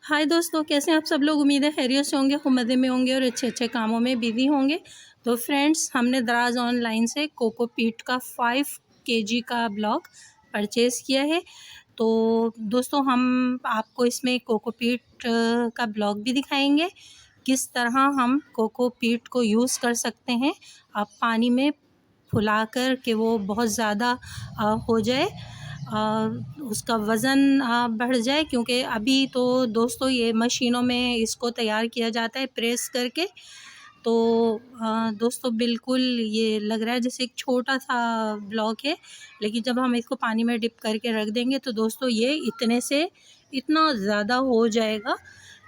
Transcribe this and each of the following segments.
हाय दोस्तों, कैसे हैं आप सब लोग। उम्मीद है खैरियत से होंगे, खूब मज़े में होंगे और अच्छे अच्छे कामों में बिजी होंगे। तो फ्रेंड्स, हमने दराज ऑनलाइन से कोकोपीट का 5 केजी का ब्लॉक परचेज़ किया है। तो दोस्तों, हम आपको इसमें कोकोपीट का ब्लॉक भी दिखाएंगे, किस तरह हम कोकोपीट को यूज़ कर सकते हैं। आप पानी में फुलाकर कि वो बहुत ज़्यादा हो जाए, उसका वज़न बढ़ जाए, क्योंकि अभी तो दोस्तों ये मशीनों में इसको तैयार किया जाता है प्रेस करके। तो दोस्तों, बिल्कुल ये लग रहा है जैसे एक छोटा सा ब्लॉक है, लेकिन जब हम इसको पानी में डिप करके रख देंगे तो दोस्तों ये इतने से इतना ज़्यादा हो जाएगा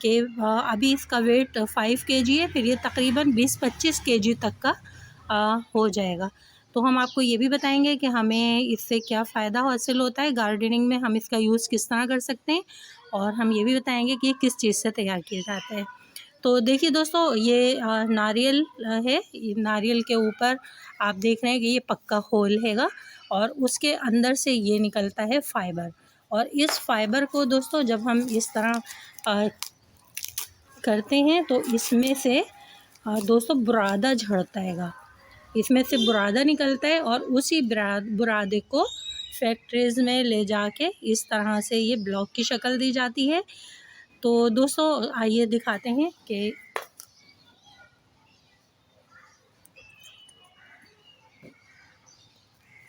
कि अभी इसका वेट 5 केजी है, फिर ये तकरीबन 20-25 केजी तक का हो जाएगा। तो हम आपको ये भी बताएंगे कि हमें इससे क्या फ़ायदा हासिल होता है, गार्डनिंग में हम इसका यूज़ किस तरह कर सकते हैं, और हम ये भी बताएंगे कि किस चीज़ से तैयार किया जाता है। तो देखिए दोस्तों, ये नारियल है। ये नारियल के ऊपर आप देख रहे हैं कि ये पक्का होल हैगा, और उसके अंदर से ये निकलता है फ़ाइबर। और इस फ़ाइबर को दोस्तों जब हम इस तरह करते हैं तो इसमें से दोस्तों बुरादा झड़ता हैगा। इसमें से बुरादा निकलता है और उसी बुरादे को फैक्ट्रीज़ में ले जाके इस तरह से ये ब्लॉक की शक्ल दी जाती है। तो दोस्तों आइए दिखाते हैं कि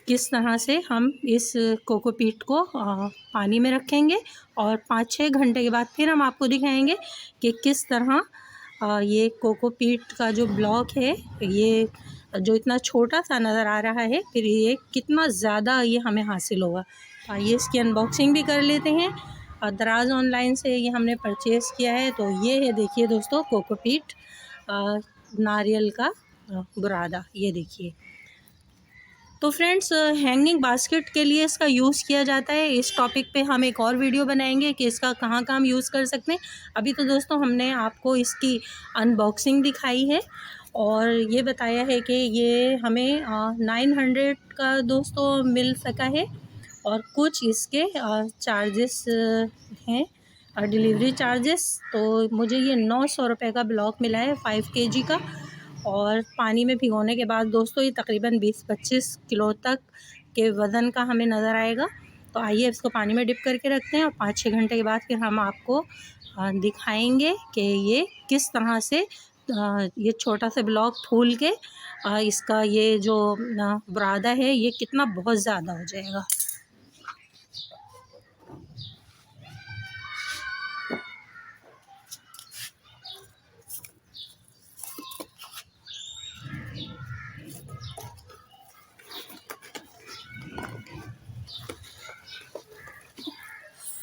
किस तरह से हम इस कोकोपीट को पानी में रखेंगे, और 5-6 घंटे के बाद फिर हम आपको दिखाएंगे कि किस तरह ये कोकोपीट का जो ब्लॉक है, ये जो इतना छोटा सा नज़र आ रहा है, फिर ये कितना ज़्यादा ये हमें हासिल होगा। तो आइए इसकी अनबॉक्सिंग भी कर लेते हैं। दराज ऑनलाइन से ये हमने परचेज़ किया है। तो ये है, देखिए दोस्तों, कोकोपीट नारियल का बुरादा, ये देखिए। तो फ्रेंड्स, हैंगिंग बास्केट के लिए इसका यूज़ किया जाता है। इस टॉपिक पे हम एक और वीडियो बनाएंगे कि इसका कहाँ कहाँ हम यूज़ कर सकते हैं। अभी तो दोस्तों हमने आपको इसकी अनबॉक्सिंग दिखाई है और ये बताया है कि ये हमें 900 का दोस्तों मिल सका है, और कुछ इसके चार्जेस हैं, डिलीवरी चार्जेस। तो मुझे ये 900 रुपये का ब्लॉक मिला है 5 केजी का, और पानी में भिगोने के बाद दोस्तों ये तकरीबन 20-25 किलो तक के वज़न का हमें नज़र आएगा। तो आइए इसको पानी में डिप करके रखते हैं, और 5-6 घंटे के बाद फिर हम आपको दिखाएंगे कि ये किस तरह से ये छोटा सा ब्लॉक फूल के इसका ये जो बुरादा है ये कितना बहुत ज़्यादा हो जाएगा।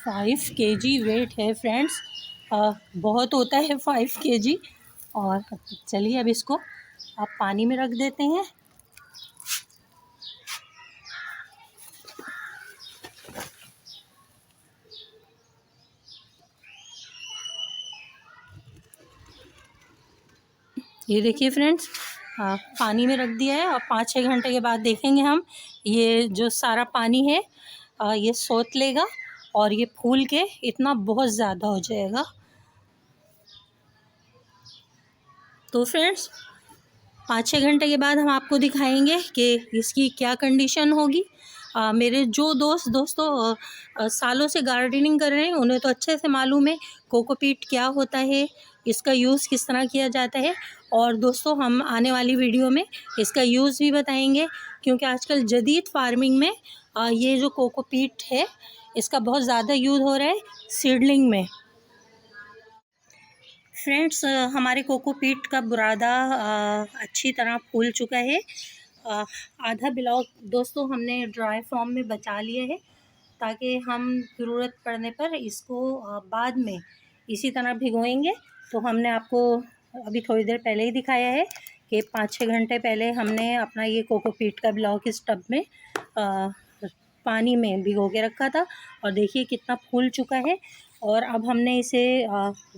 5 केजी वेट है फ्रेंड्स, बहुत होता है 5 केजी। और चलिए अब इसको आप पानी में रख देते हैं। ये देखिए फ्रेंड्स, पानी में रख दिया है, और 5-6 घंटे के बाद देखेंगे हम ये जो सारा पानी है ये सोख लेगा, और ये फूल के इतना बहुत ज़्यादा हो जाएगा। तो फ्रेंड्स, 5-6 घंटे के बाद हम आपको दिखाएंगे कि इसकी क्या कंडीशन होगी। मेरे जो दोस्तों सालों से गार्डनिंग कर रहे हैं उन्हें तो अच्छे से मालूम है कोकोपीट क्या होता है, इसका यूज़ किस तरह किया जाता है। और दोस्तों हम आने वाली वीडियो में इसका यूज़ भी बताएंगे, क्योंकि आजकल जदीद फार्मिंग में ये जो कोकोपीट है इसका बहुत ज़्यादा यूज़ हो रहा है सीडलिंग में। फ्रेंड्स, हमारे कोकोपीट का बुरादा अच्छी तरह फूल चुका है। आधा ब्लॉक दोस्तों हमने ड्राई फॉर्म में बचा लिया है, ताकि हम ज़रूरत पड़ने पर इसको बाद में इसी तरह भिगोएंगे। तो हमने आपको अभी थोड़ी देर पहले ही दिखाया है कि 5-6 घंटे पहले हमने अपना ये कोकोपीट का ब्लॉक इस टब में पानी में भिगो के रखा था, और देखिए कितना फूल चुका है। और अब हमने इसे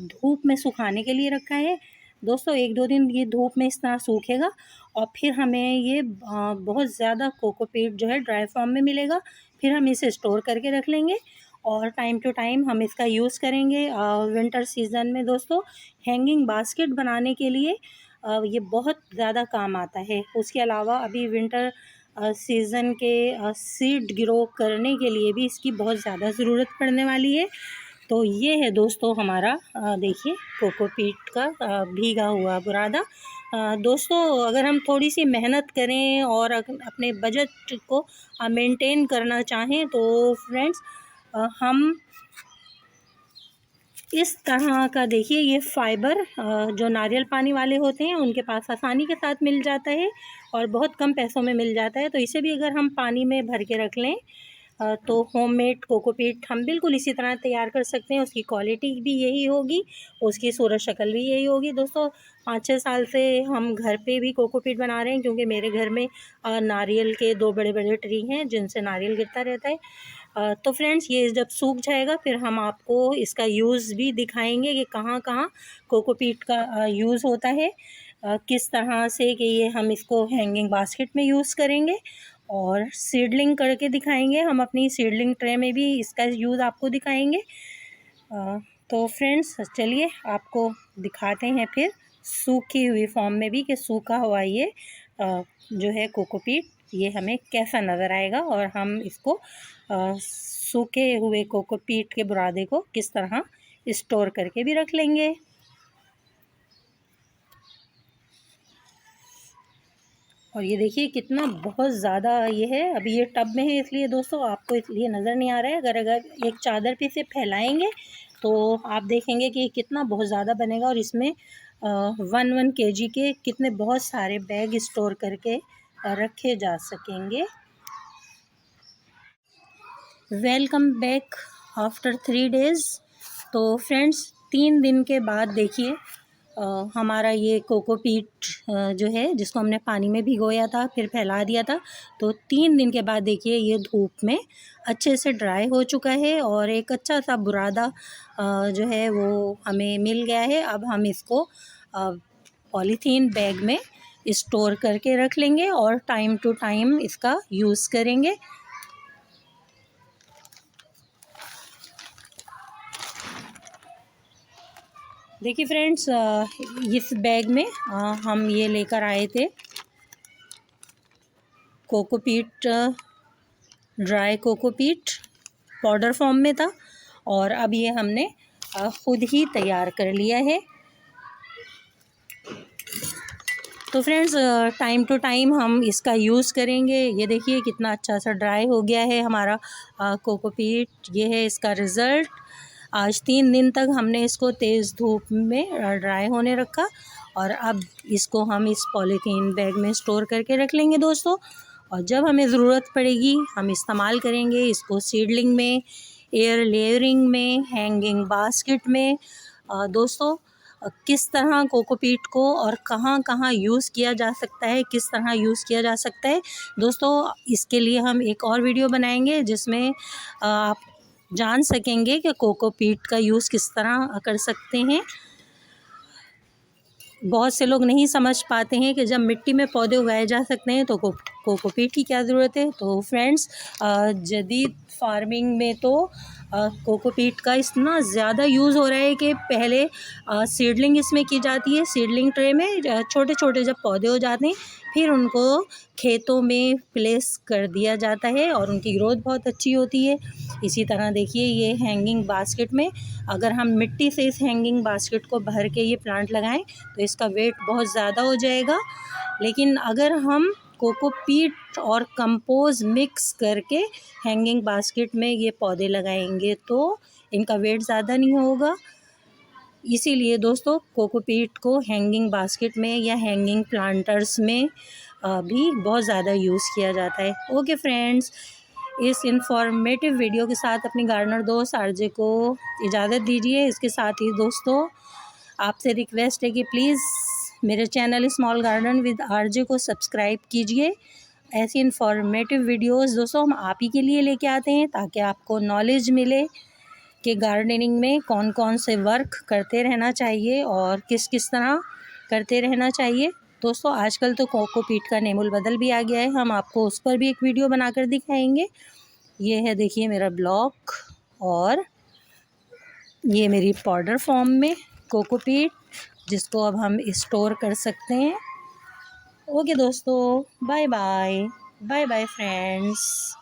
धूप में सुखाने के लिए रखा है। दोस्तों 1-2 दिन ये धूप में इस तरह सूखेगा, और फिर हमें ये बहुत ज़्यादा कोकोपीट जो है ड्राई फॉर्म में मिलेगा। फिर हम इसे स्टोर करके रख लेंगे, और टाइम टू टाइम हम इसका यूज़ करेंगे। विंटर सीज़न में दोस्तों हैंगिंग बास्केट बनाने के लिए ये बहुत ज़्यादा काम आता है। उसके अलावा अभी विंटर सीज़न के सीड ग्रो करने के लिए भी इसकी बहुत ज़्यादा ज़रूरत पड़ने वाली है। तो ये है दोस्तों हमारा देखिए कोकोपीट का भीगा हुआ बुरादा। दोस्तों अगर हम थोड़ी सी मेहनत करें और अपने बजट को मेंटेन करना चाहें तो फ्रेंड्स हम इस तरह का देखिए ये फ़ाइबर जो नारियल पानी वाले होते हैं उनके पास आसानी के साथ मिल जाता है और बहुत कम पैसों में मिल जाता है। तो इसे भी अगर हम पानी में भर के रख लें तो होममेड कोकोपीट हम बिल्कुल इसी तरह तैयार कर सकते हैं। उसकी क्वालिटी भी यही होगी, उसकी सूरत शक्ल भी यही होगी। दोस्तों 5-6 साल से हम घर पे भी कोकोपीट बना रहे हैं क्योंकि मेरे घर में नारियल के 2 बड़े-बड़े ट्री हैं जिनसे नारियल गिरता रहता है। तो फ्रेंड्स ये जब सूख जाएगा फिर हम आपको इसका यूज़ भी दिखाएंगे कि कहाँ-कहाँ कोकोपीट का यूज़ होता है, किस तरह से कि ये हम इसको हैंगिंग बास्केट में यूज़ करेंगे और सीडलिंग करके दिखाएंगे। हम अपनी सीडलिंग ट्रे में भी इसका यूज़ आपको दिखाएंगे। तो फ्रेंड्स चलिए आपको दिखाते हैं फिर सूखी हुई फॉर्म में भी कि सूखा हुआ ये जो है कोकोपीट ये हमें कैसा नज़र आएगा और हम इसको सूखे हुए कोकोपीट के बुरादे को किस तरह स्टोर करके भी रख लेंगे। और ये देखिए कितना बहुत ज़्यादा ये है। अभी ये टब में है इसलिए दोस्तों आपको इसलिए नज़र नहीं आ रहा है। अगर एक चादर पे इसे फैलाएंगे तो आप देखेंगे कि कितना बहुत ज़्यादा बनेगा और इसमें 1 kg के कितने बहुत सारे बैग स्टोर करके रखे जा सकेंगे। Welcome back after 3 days. तो फ्रेंड्स 3 दिन के बाद देखिए हमारा ये कोकोपीट जो है जिसको हमने पानी में भिगोया था फिर फैला दिया था, तो 3 दिन के बाद देखिए ये धूप में अच्छे से ड्राई हो चुका है और एक अच्छा सा बुरादा जो है वो हमें मिल गया है। अब हम इसको पॉलीथीन बैग में स्टोर करके रख लेंगे और टाइम टू टाइम इसका यूज़ करेंगे। देखिए फ्रेंड्स इस बैग में हम ये लेकर आए थे cocopeat, dry cocopeat powder form में था और अब ये हमने खुद ही तैयार कर लिया है। तो फ्रेंड्स टाइम टू टाइम हम इसका यूज़ करेंगे। ये देखिए कितना अच्छा सा ड्राई हो गया है हमारा कोकोपीट। ये है इसका रिज़ल्ट। आज 3 दिन तक हमने इसको तेज़ धूप में ड्राई होने रखा और अब इसको हम इस पॉलीथीन बैग में स्टोर करके रख लेंगे दोस्तों। और जब हमें ज़रूरत पड़ेगी हम इस्तेमाल करेंगे इसको सीडलिंग में, एयर लेयरिंग में, हैंगिंग बास्केट में। दोस्तों किस तरह कोकोपीट को और कहाँ कहाँ यूज़ किया जा सकता है, किस तरह यूज़ किया जा सकता है दोस्तों, इसके लिए हम एक और वीडियो बनाएंगे जिसमें आप जान सकेंगे कि कोकोपीट का यूज़ किस तरह कर सकते हैं। बहुत से लोग नहीं समझ पाते हैं कि जब मिट्टी में पौधे उगाए जा सकते हैं तो कोकोपीट की क्या ज़रूरत है। तो फ्रेंड्स जदीद फार्मिंग में तो कोकोपीट का इतना ज़्यादा यूज़ हो रहा है कि पहले सीडलिंग इसमें की जाती है। सीडलिंग ट्रे में छोटे छोटे जब पौधे हो जाते हैं फिर उनको खेतों में प्लेस कर दिया जाता है और उनकी ग्रोथ बहुत अच्छी होती है। इसी तरह देखिए ये हैंगिंग बास्केट में अगर हम मिट्टी से इस हैंगिंग बास्केट को भर के ये प्लांट लगाएं तो इसका वेट बहुत ज़्यादा हो जाएगा। लेकिन अगर हम कोकोपीट और कंपोज मिक्स करके हैंगिंग बास्केट में ये पौधे लगाएंगे तो इनका वेट ज़्यादा नहीं होगा। इसीलिए दोस्तों कोकोपीट को हैंगिंग बास्केट में या हैंगिंग प्लांटर्स में भी बहुत ज़्यादा यूज़ किया जाता है। ओके फ्रेंड्स, इस इन्फॉर्मेटिव वीडियो के साथ अपनी गार्डनर दोस्त आरजे को इजाज़त दीजिए। इसके साथ ही दोस्तों आपसे रिक्वेस्ट है कि प्लीज़ मेरे channel small garden with RJ को सब्सक्राइब कीजिए। ऐसी इन्फॉर्मेटिव वीडियोस दोस्तों हम आप ही के लिए लेके आते हैं ताकि आपको नॉलेज मिले कि गार्डनिंग में कौन कौन से वर्क करते रहना चाहिए और किस किस तरह करते रहना चाहिए। दोस्तों आजकल तो कोकोपीट का नेमुल बदल भी आ गया है, हम आपको उस पर भी एक वीडियो बनाकर दिखाएंगे। ये है देखिए मेरा ब्लॉग और ये मेरी पाउडर फॉर्म में कोकोपीट, जिसको अब हम स्टोर कर सकते हैं। ओके दोस्तों, bye bye, bye bye friends.